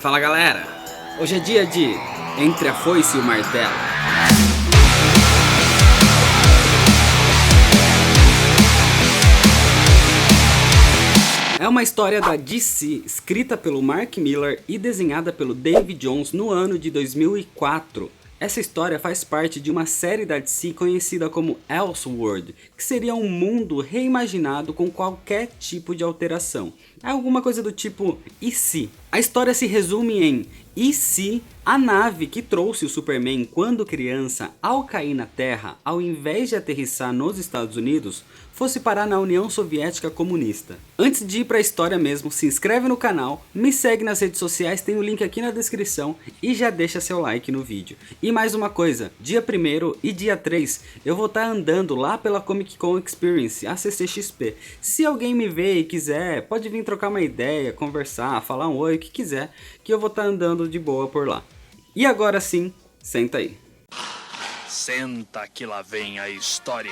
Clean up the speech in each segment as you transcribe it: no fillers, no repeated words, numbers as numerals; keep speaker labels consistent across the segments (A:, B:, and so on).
A: Fala galera, hoje é dia de Entre a Foice e o Martelo. É uma história da DC, escrita pelo Mark Millar e desenhada pelo Dave Jones no ano de 2004. Essa história faz parte de uma série da DC conhecida como Elseworld, que seria um mundo reimaginado com qualquer tipo de alteração. É alguma coisa do tipo, e se? A história se resume em, e se a nave que trouxe o Superman quando criança, ao cair na Terra, ao invés de aterrissar nos Estados Unidos, fosse parar na União Soviética Comunista? Antes de ir para a história mesmo, se inscreve no canal, me segue nas redes sociais, tem o link aqui na descrição e já deixa seu like no vídeo. E mais uma coisa, dia 1º e dia 3 eu vou estar andando lá pela Comic Con Experience, a CCXP. Se alguém me ver e quiser, pode vir trocar uma ideia, conversar, falar um oi, o que quiser, que eu vou estar andando de boa por lá. E agora sim, senta aí.
B: Senta que lá vem a história.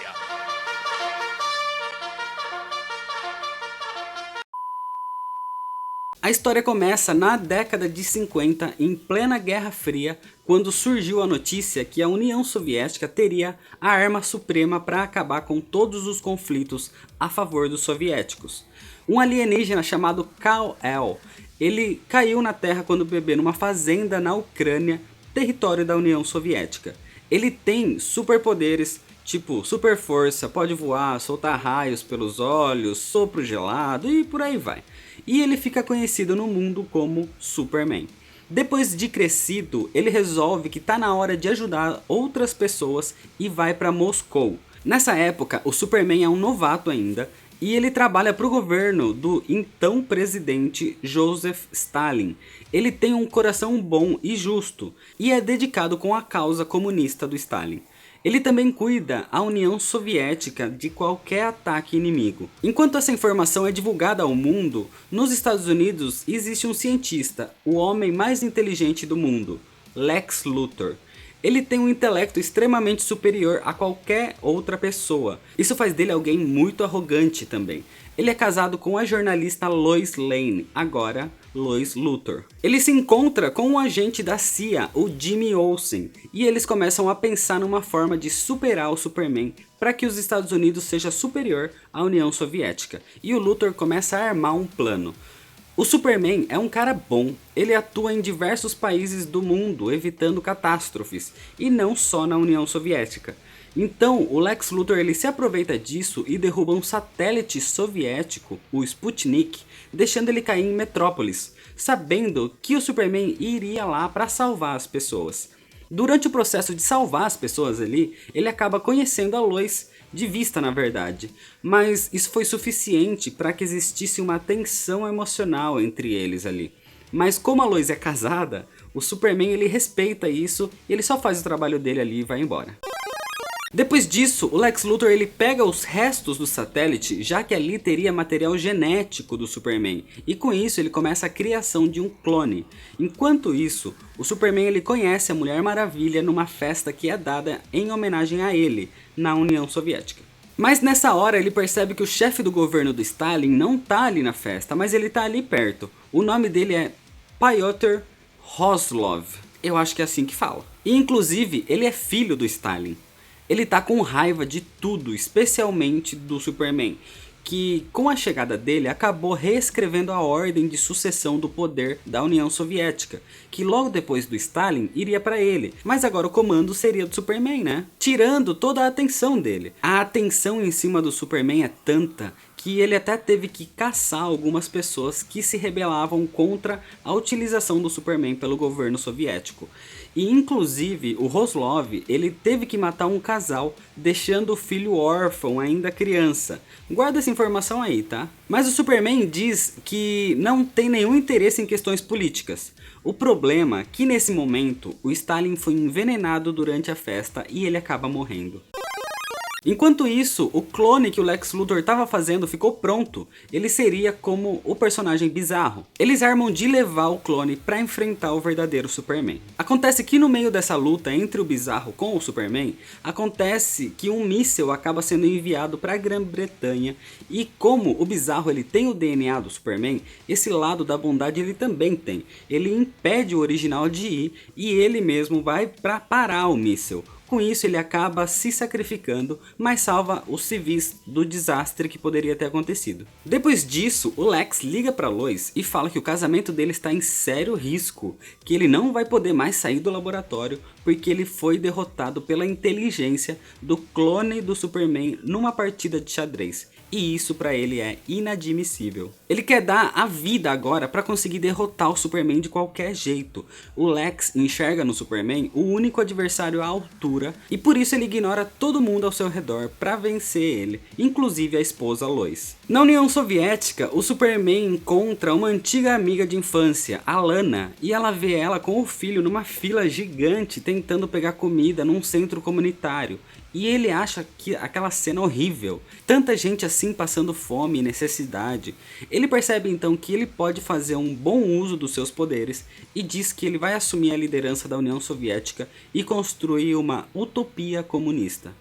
A: A história começa na década de 50, em plena Guerra Fria, quando surgiu a notícia que a União Soviética teria a arma suprema para acabar com todos os conflitos a favor dos soviéticos. Um alienígena chamado Kal-El, ele caiu na Terra quando bebê numa fazenda na Ucrânia, território da União Soviética. Ele tem superpoderes, tipo super força, pode voar, soltar raios pelos olhos, sopro gelado e por aí vai. E ele fica conhecido no mundo como Superman. Depois de crescido, ele resolve que tá na hora de ajudar outras pessoas e vai para Moscou. Nessa época, o Superman é um novato ainda e ele trabalha para o governo do então presidente Joseph Stalin. Ele tem um coração bom e justo e é dedicado com a causa comunista do Stalin. Ele também cuida a União Soviética de qualquer ataque inimigo. Enquanto essa informação é divulgada ao mundo, nos Estados Unidos existe um cientista, o homem mais inteligente do mundo, Lex Luthor. Ele tem um intelecto extremamente superior a qualquer outra pessoa. Isso faz dele alguém muito arrogante também. Ele é casado com a jornalista Lois Lane, agora Lois Luthor. Ele se encontra com um agente da CIA, o Jimmy Olsen, e eles começam a pensar numa forma de superar o Superman para que os Estados Unidos seja superior à União Soviética. E o Luthor começa a armar um plano. O Superman é um cara bom, ele atua em diversos países do mundo evitando catástrofes, e não só na União Soviética. Então o Lex Luthor ele se aproveita disso e derruba um satélite soviético, o Sputnik, deixando ele cair em Metrópolis, sabendo que o Superman iria lá para salvar as pessoas. Durante o processo de salvar as pessoas ali, ele acaba conhecendo a Lois, de vista na verdade, mas isso foi suficiente para que existisse uma tensão emocional entre eles ali. Mas como a Lois é casada, o Superman ele respeita isso e ele só faz o trabalho dele ali e vai embora. Depois disso, o Lex Luthor ele pega os restos do satélite, já que ali teria material genético do Superman, e com isso ele começa a criação de um clone. Enquanto isso, o Superman ele conhece a Mulher Maravilha numa festa que é dada em homenagem a ele, na União Soviética. Mas nessa hora ele percebe que o chefe do governo do Stalin não tá ali na festa, mas ele tá ali perto. O nome dele é Pyotr Kozlov, eu acho que é assim que fala. E inclusive ele é filho do Stalin. Ele tá com raiva de tudo, especialmente do Superman, que com a chegada dele acabou reescrevendo a ordem de sucessão do poder da União Soviética, que logo depois do Stalin iria para ele, mas agora o comando seria do Superman, né? Tirando toda a atenção dele. A atenção em cima do Superman é tanta que ele até teve que caçar algumas pessoas que se rebelavam contra a utilização do Superman pelo governo soviético. E inclusive o Roslov, ele teve que matar um casal, deixando o filho órfão ainda criança. Guarda essa informação aí, tá? Mas o Superman diz que não tem nenhum interesse em questões políticas. O problema é que nesse momento o Stalin foi envenenado durante a festa e ele acaba morrendo. Enquanto isso, o clone que o Lex Luthor estava fazendo ficou pronto. Ele seria como o personagem bizarro. Eles armam de levar o clone para enfrentar o verdadeiro Superman. Acontece que no meio dessa luta entre o bizarro com o Superman, acontece que um míssil acaba sendo enviado para a Grã-Bretanha, e como o bizarro ele tem o DNA do Superman, esse lado da bondade ele também tem. Ele impede o original de ir e ele mesmo vai para parar o míssil. Com isso ele acaba se sacrificando, mas salva os civis do desastre que poderia ter acontecido. Depois disso, o Lex liga para Lois e fala que o casamento dele está em sério risco, que ele não vai poder mais sair do laboratório porque ele foi derrotado pela inteligência do clone do Superman numa partida de xadrez. E isso para ele é inadmissível. Ele quer dar a vida agora para conseguir derrotar o Superman de qualquer jeito. O Lex enxerga no Superman o único adversário à altura e por isso ele ignora todo mundo ao seu redor para vencer ele, inclusive a esposa Lois. Na União Soviética, o Superman encontra uma antiga amiga de infância, a Lana, e ela vê ela com o filho numa fila gigante tentando pegar comida num centro comunitário. E ele acha que aquela cena é horrível, tanta gente assim passando fome e necessidade. Ele percebe então que ele pode fazer um bom uso dos seus poderes e diz que ele vai assumir a liderança da União Soviética e construir uma utopia comunista.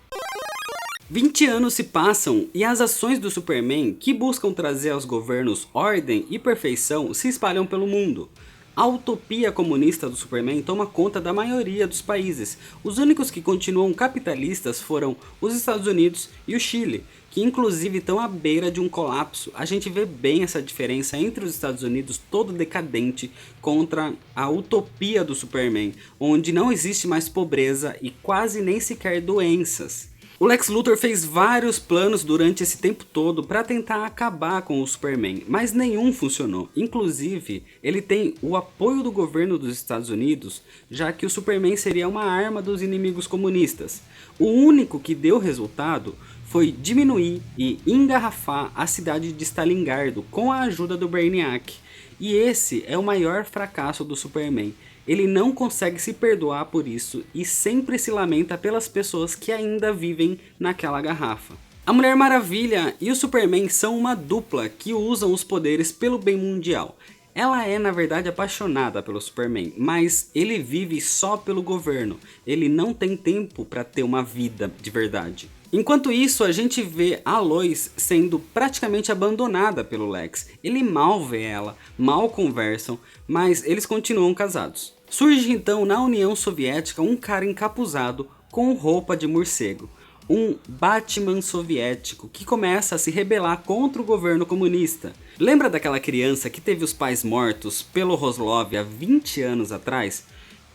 A: 20 anos se passam e as ações do Superman, que buscam trazer aos governos ordem e perfeição, se espalham pelo mundo. A utopia comunista do Superman toma conta da maioria dos países. Os únicos que continuam capitalistas foram os Estados Unidos e o Chile, que inclusive estão à beira de um colapso. A gente vê bem essa diferença entre os Estados Unidos todo decadente contra a utopia do Superman, onde não existe mais pobreza e quase nem sequer doenças. O Lex Luthor fez vários planos durante esse tempo todo para tentar acabar com o Superman, mas nenhum funcionou. Inclusive, ele tem o apoio do governo dos Estados Unidos, já que o Superman seria uma arma dos inimigos comunistas. O único que deu resultado foi diminuir e engarrafar a cidade de Stalingrado com a ajuda do Brainiac. E esse é o maior fracasso do Superman. Ele não consegue se perdoar por isso e sempre se lamenta pelas pessoas que ainda vivem naquela garrafa. A Mulher Maravilha e o Superman são uma dupla que usam os poderes pelo bem mundial. Ela é na verdade apaixonada pelo Superman, mas ele vive só pelo governo. Ele não tem tempo para ter uma vida de verdade. Enquanto isso, a gente vê a Lois sendo praticamente abandonada pelo Lex. Ele mal vê ela, mal conversam, mas eles continuam casados. Surge então na União Soviética um cara encapuzado com roupa de morcego. Um Batman soviético que começa a se rebelar contra o governo comunista. Lembra daquela criança que teve os pais mortos pelo Roslov há 20 anos atrás?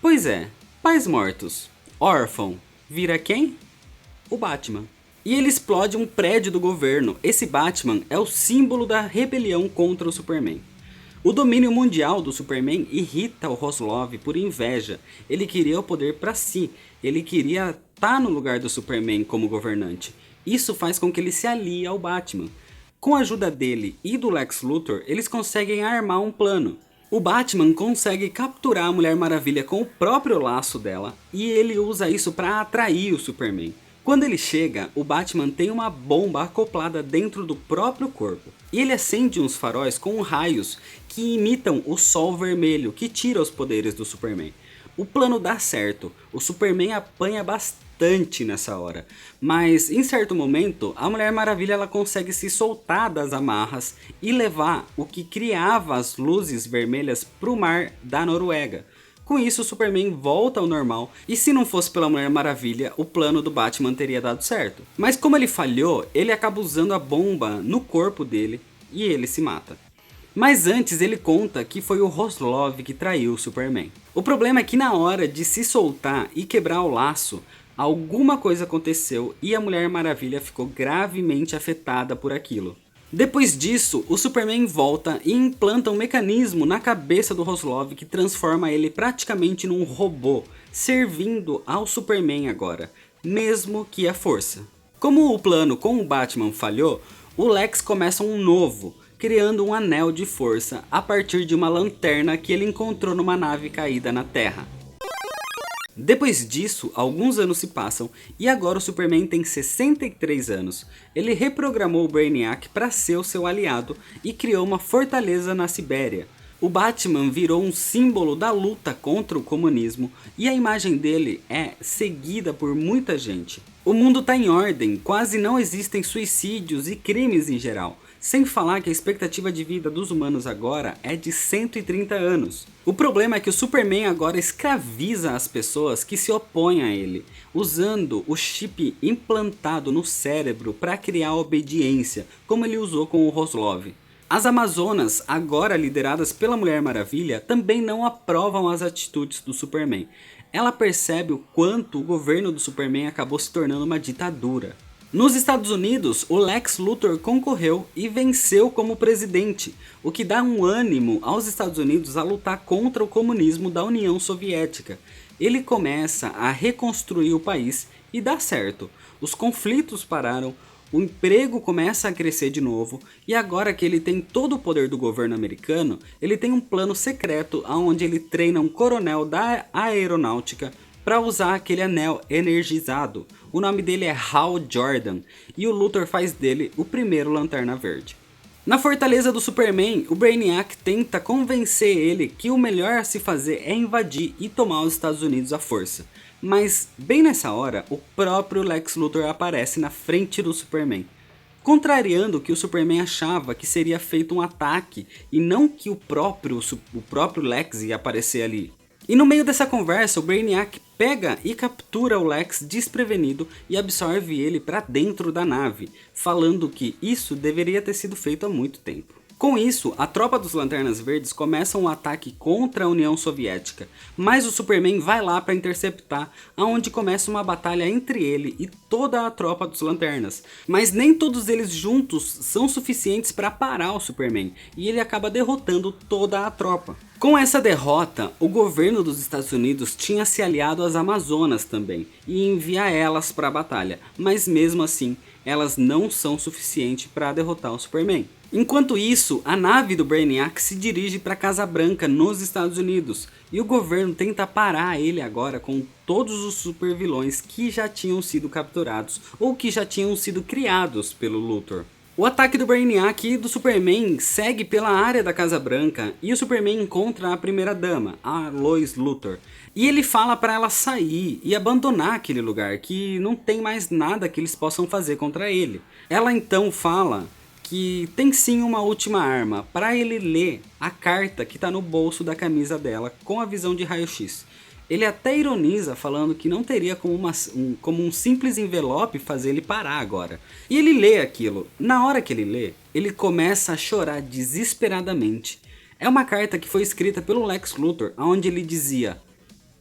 A: Pois é, pais mortos, órfão, vira quem? O Batman. E ele explode um prédio do governo. Esse Batman é o símbolo da rebelião contra o Superman. O domínio mundial do Superman irrita o Roslov por inveja. Ele queria o poder para si. Ele queria estar no lugar do Superman como governante. Isso faz com que ele se alie ao Batman. Com a ajuda dele e do Lex Luthor, eles conseguem armar um plano. O Batman consegue capturar a Mulher Maravilha com o próprio laço dela e ele usa isso para atrair o Superman. Quando ele chega, o Batman tem uma bomba acoplada dentro do próprio corpo. E ele acende uns faróis com raios que imitam o sol vermelho que tira os poderes do Superman. O plano dá certo, o Superman apanha bastante nessa hora. Mas em certo momento, a Mulher Maravilha ela consegue se soltar das amarras e levar o que criava as luzes vermelhas para o mar da Noruega. Com isso, o Superman volta ao normal, e se não fosse pela Mulher Maravilha, o plano do Batman teria dado certo. Mas como ele falhou, ele acaba usando a bomba no corpo dele, e ele se mata. Mas antes ele conta que foi o Roslov que traiu o Superman. O problema é que na hora de se soltar e quebrar o laço, alguma coisa aconteceu e a Mulher Maravilha ficou gravemente afetada por aquilo. Depois disso, o Superman volta e implanta um mecanismo na cabeça do Roslov que transforma ele praticamente num robô, servindo ao Superman agora, mesmo que à força. Como o plano com o Batman falhou, o Lex começa um novo, criando um anel de força a partir de uma lanterna que ele encontrou numa nave caída na Terra. Depois disso, alguns anos se passam e agora o Superman tem 63 anos. Ele reprogramou o Brainiac para ser o seu aliado e criou uma fortaleza na Sibéria. O Batman virou um símbolo da luta contra o comunismo e a imagem dele é seguida por muita gente. O mundo está em ordem, quase não existem suicídios e crimes em geral. Sem falar que a expectativa de vida dos humanos agora é de 130 anos. O problema é que o Superman agora escraviza as pessoas que se opõem a ele, usando o chip implantado no cérebro para criar obediência, como ele usou com o Roslov. As Amazonas, agora lideradas pela Mulher Maravilha, também não aprovam as atitudes do Superman. Ela percebe o quanto o governo do Superman acabou se tornando uma ditadura. Nos Estados Unidos, o Lex Luthor concorreu e venceu como presidente, o que dá um ânimo aos Estados Unidos a lutar contra o comunismo da União Soviética. Ele começa a reconstruir o país e dá certo. Os conflitos pararam, o emprego começa a crescer de novo e agora que ele tem todo o poder do governo americano, ele tem um plano secreto onde ele treina um coronel da aeronáutica para usar aquele anel energizado. O nome dele é Hal Jordan e o Luthor faz dele o primeiro Lanterna Verde. Na fortaleza do Superman, o Brainiac tenta convencer ele que o melhor a se fazer é invadir e tomar os Estados Unidos à força. Mas bem nessa hora, o próprio Lex Luthor aparece na frente do Superman, contrariando o que o Superman achava que seria feito um ataque e não que o próprio Lex ia aparecer ali. E no meio dessa conversa, o Brainiac pega e captura o Lex desprevenido e absorve ele para dentro da nave, falando que isso deveria ter sido feito há muito tempo. Com isso, a tropa dos Lanternas Verdes começa um ataque contra a União Soviética, mas o Superman vai lá para interceptar, aonde começa uma batalha entre ele e toda a tropa dos Lanternas. Mas nem todos eles juntos são suficientes para parar o Superman, e ele acaba derrotando toda a tropa. Com essa derrota, o governo dos Estados Unidos tinha se aliado às Amazonas também, e envia elas para a batalha, mas mesmo assim, elas não são suficientes para derrotar o Superman. Enquanto isso, a nave do Brainiac se dirige para Casa Branca nos Estados Unidos e o governo tenta parar ele agora com todos os supervilões que já tinham sido capturados ou que já tinham sido criados pelo Luthor. O ataque do Brainiac e do Superman segue pela área da Casa Branca e o Superman encontra a primeira dama, a Lois Luthor. E ele fala para ela sair e abandonar aquele lugar, que não tem mais nada que eles possam fazer contra ele. Ela então fala que tem sim uma última arma, para ele ler a carta que está no bolso da camisa dela com a visão de raio-x. Ele até ironiza falando que não teria como um simples envelope fazer ele parar agora. E ele lê aquilo. Na hora que ele lê, ele começa a chorar desesperadamente. É uma carta que foi escrita pelo Lex Luthor, onde ele dizia: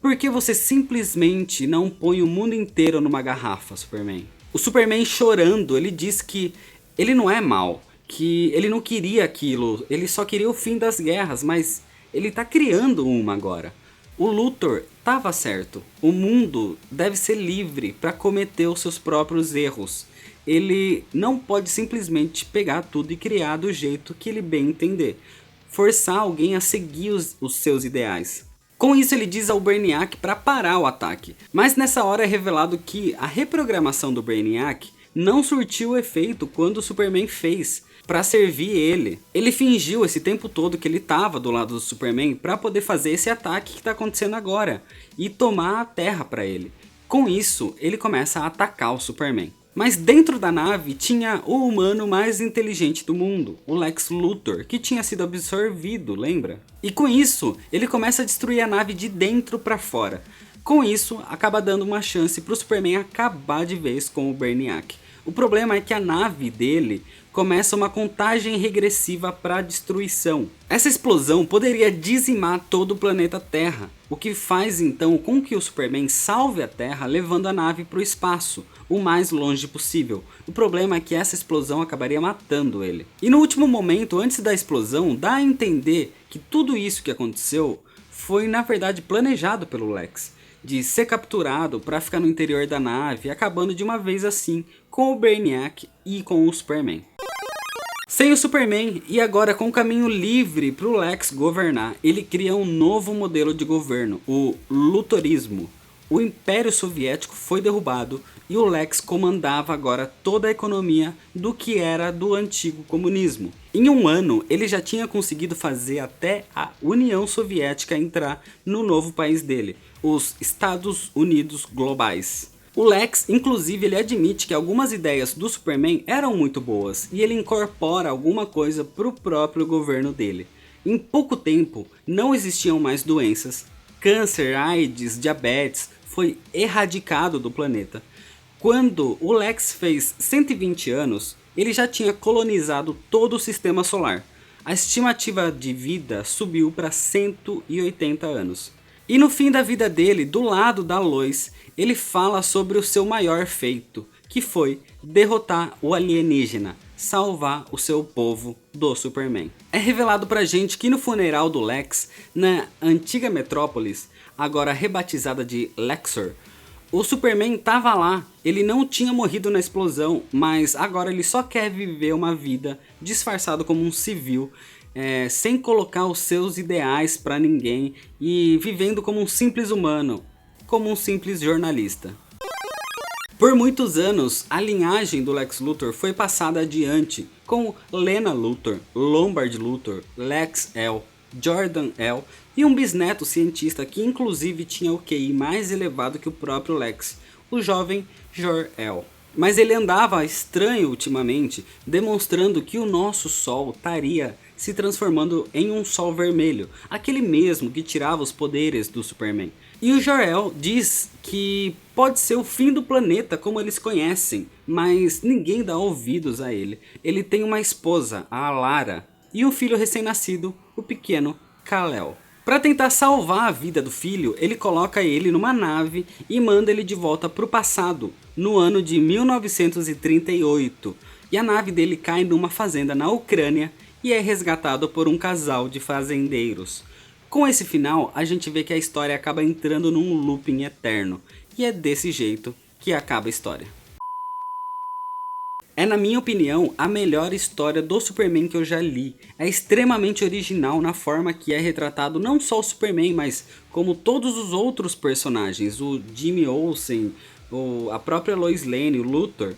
A: "Por que você simplesmente não põe o mundo inteiro numa garrafa, Superman?" O Superman chorando, ele diz que ele não é mau, que ele não queria aquilo, ele só queria o fim das guerras, mas ele tá criando uma agora. O Luthor estava certo, o mundo deve ser livre para cometer os seus próprios erros. Ele não pode simplesmente pegar tudo e criar do jeito que ele bem entender, forçar alguém a seguir os seus ideais. Com isso ele diz ao Brainiac para parar o ataque, mas nessa hora é revelado que a reprogramação do Brainiac não surtiu o efeito quando o Superman fez para servir ele. Ele fingiu esse tempo todo que ele estava do lado do Superman para poder fazer esse ataque que está acontecendo agora e tomar a Terra para ele. Com isso, ele começa a atacar o Superman. Mas dentro da nave tinha o humano mais inteligente do mundo, o Lex Luthor, que tinha sido absorvido, lembra? E com isso, ele começa a destruir a nave de dentro para fora. Com isso, acaba dando uma chance para o Superman acabar de vez com o Brainiac. O problema é que a nave dele começa uma contagem regressiva para a destruição. Essa explosão poderia dizimar todo o planeta Terra, o que faz então com que o Superman salve a Terra levando a nave para o espaço, o mais longe possível. O problema é que essa explosão acabaria matando ele. E no último momento, antes da explosão, dá a entender que tudo isso que aconteceu foi na verdade planejado pelo Lex, de ser capturado para ficar no interior da nave, acabando de uma vez assim com o Brainiac e com o Superman. Sem o Superman e agora com o caminho livre para o Lex governar, ele cria um novo modelo de governo, o Luthorismo. o Império Soviético foi derrubado e o Lex comandava agora toda a economia do que era do antigo comunismo. Em um ano, ele já tinha conseguido fazer até a União Soviética entrar no novo país dele, os Estados Unidos Globais. O Lex, inclusive, ele admite que algumas ideias do Superman eram muito boas e ele incorpora alguma coisa para o próprio governo dele. Em pouco tempo, não existiam mais doenças, câncer, AIDS, diabetes foi erradicado do planeta. Quando o Lex fez 120 anos, ele já tinha colonizado todo o sistema solar. A estimativa de vida subiu para 180 anos. E no fim da vida dele, do lado da Lois, ele fala sobre o seu maior feito, que foi derrotar o alienígena, salvar o seu povo do Superman. É revelado pra gente que no funeral do Lex, na antiga Metrópolis, agora rebatizada de Lexor, o Superman estava lá, ele não tinha morrido na explosão, mas agora ele só quer viver uma vida disfarçado como um civil, sem colocar os seus ideais pra ninguém e vivendo como um simples humano, como um simples jornalista. Por muitos anos, a linhagem do Lex Luthor foi passada adiante, com Lena Luthor, Lombard Luthor, Lex L, Jordan L e um bisneto cientista que inclusive tinha o QI mais elevado que o próprio Lex, o jovem Jor-El. Mas ele andava estranho ultimamente, demonstrando que o nosso Sol estaria se transformando em um Sol vermelho, aquele mesmo que tirava os poderes do Superman. E o Jor-El diz que pode ser o fim do planeta como eles conhecem, mas ninguém dá ouvidos a ele. Ele tem uma esposa, a Lara, e um filho recém-nascido, o pequeno Kal-El. Para tentar salvar a vida do filho, ele coloca ele numa nave e manda ele de volta para o passado, no ano de 1938. E a nave dele cai numa fazenda na Ucrânia e é resgatado por um casal de fazendeiros. Com esse final, a gente vê que a história acaba entrando num looping eterno, e é desse jeito que acaba a história. É, na minha opinião, a melhor história do Superman que eu já li. É extremamente original na forma que é retratado não só o Superman, mas como todos os outros personagens. O Jimmy Olsen, a própria Lois Lane, o Luthor.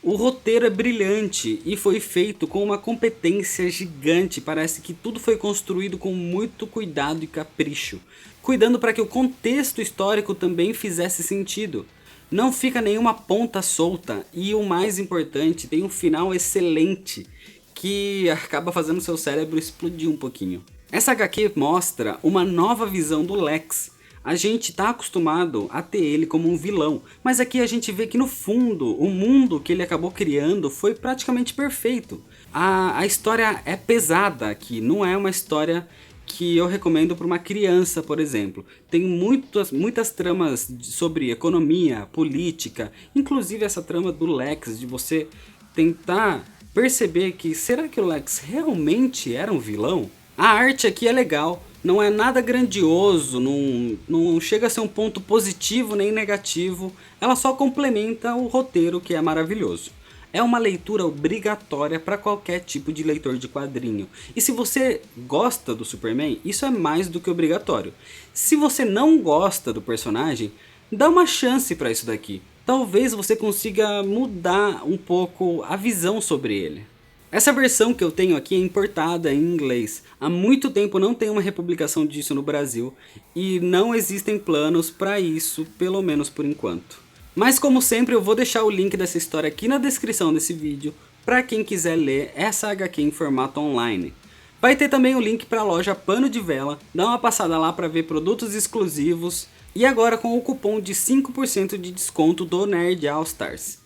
A: O roteiro é brilhante e foi feito com uma competência gigante. Parece que tudo foi construído com muito cuidado e capricho, cuidando para que o contexto histórico também fizesse sentido. Não fica nenhuma ponta solta e o mais importante, tem um final excelente que acaba fazendo seu cérebro explodir um pouquinho. Essa HQ mostra uma nova visão do Lex. A gente tá acostumado a ter ele como um vilão, mas aqui a gente vê que no fundo, o mundo que ele acabou criando foi praticamente perfeito. A história é pesada aqui, não é uma história que eu recomendo para uma criança, por exemplo. Tem muitas tramas sobre economia, política, inclusive essa trama do Lex, de você tentar perceber que será que o Lex realmente era um vilão? A arte aqui é legal, não é nada grandioso, não chega a ser um ponto positivo nem negativo, ela só complementa o roteiro que é maravilhoso. É uma leitura obrigatória para qualquer tipo de leitor de quadrinho. E se você gosta do Superman, isso é mais do que obrigatório. Se você não gosta do personagem, dá uma chance para isso daqui. Talvez você consiga mudar um pouco a visão sobre ele. Essa versão que eu tenho aqui é importada em inglês. Há muito tempo não tem uma republicação disso no Brasil e não existem planos para isso, pelo menos por enquanto. Mas como sempre eu vou deixar o link dessa história aqui na descrição desse vídeo para quem quiser ler essa HQ em formato online. Vai ter também o link para a loja Pano de Vela, dá uma passada lá para ver produtos exclusivos e agora com o cupom de 5% de desconto do Nerd All Stars.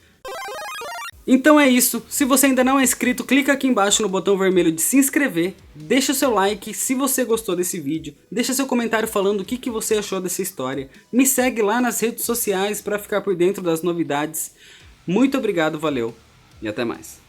A: Então é isso, se você ainda não é inscrito, clica aqui embaixo no botão vermelho de se inscrever, deixa o seu like se você gostou desse vídeo, deixa seu comentário falando o que você achou dessa história, me segue lá nas redes sociais para ficar por dentro das novidades. Muito obrigado, valeu e até mais.